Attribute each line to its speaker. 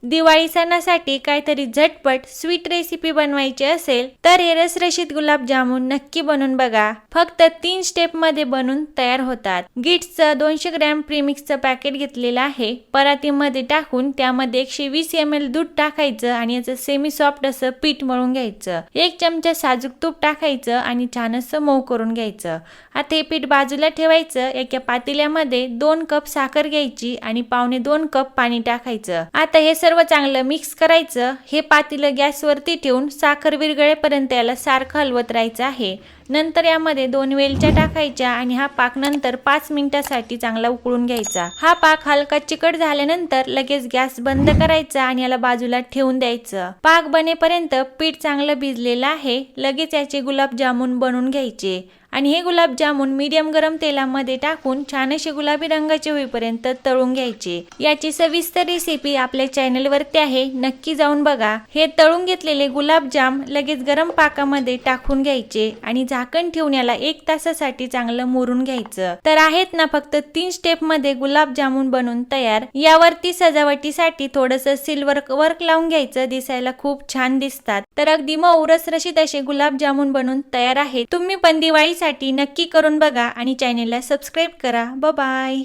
Speaker 1: दिवाळी सणासाठी काहीतरी झटपट स्वीट रेसिपी बनवायची असेल तर हे रसरशीत गुलाबजामुन नक्की बनवून बघा। फक्त 3 स्टेप मध्ये बनून तयार होतात। गिट्सचं 200 ग्रॅम प्रीमिक्सचं पॅकेट घेतलेलं आहे। परातीमध्ये टाकून त्यामध्ये 120 ml दूध टाकायचं आणि याचं सेमी सॉफ्ट असं पीठ मळून घ्यायचं। 1 चमचा साजूक तूप टाकायचं आणि छान असं मऊ करून घ्यायचं। आता हे पीठ बाजूला ठेवायचं। एका पातेल्यामध्ये 2 कप साखर घ्यायची आणि 2.25 कप पाणी टाकायचं। आता हे सर्व चांगलं मिक्स करायचं। हे पातेलं गॅसवरती ठेवून साखर विरघळेपर्यंत याला सारखं हलवत राहायचं आहे। नंतर यामध्ये 2 वेलच्या टाकायच्या आणि हा पाक नंतर 5 मिनिटांसाठी चांगला उकळून घ्यायचा। हा पाक हलका चिकट झाल्यानंतर लगेच गॅस बंद करायचा आणि याला बाजूला ठेवून द्यायचं। पाक बनेपर्यंत पीठ चांगलं भिजलेलं आहे। लगेच याचे गुलाबजामुन बनवून घ्यायचे आणि हे गुलाबजामुन मीडियम गरम तेलामध्ये टाकून छान असे गुलाबी रंगाचे होईपर्यंत तळून घ्यायचे। याची सविस्तर रेसिपी आपल्या चॅनल वरती आहे, नक्की जाऊन बघा। हे तळून घेतलेले गुलाबजाम लगेच गरम पाकामध्ये टाकून घ्यायचे आणि झाकण ठेवून याला 1 तासासाठी चांगलं मुरून घ्यायचं। तर आहेत ना फक्त 3 स्टेप मध्ये गुलाबजामुन बनून तयार। यावरती सजावटीसाठी थोडंसं सिल्वर वर्क लावून घ्यायचं, दिसायला खूप छान दिसतात। तर अगदी मऊ रसरशीत असे गुलाबजामुन बनून तयार आहेत। तुम्ही पण दिवाळीसाठी नक्की करून बघा आणि चॅनेलला सबस्क्राईब करा। Bye bye.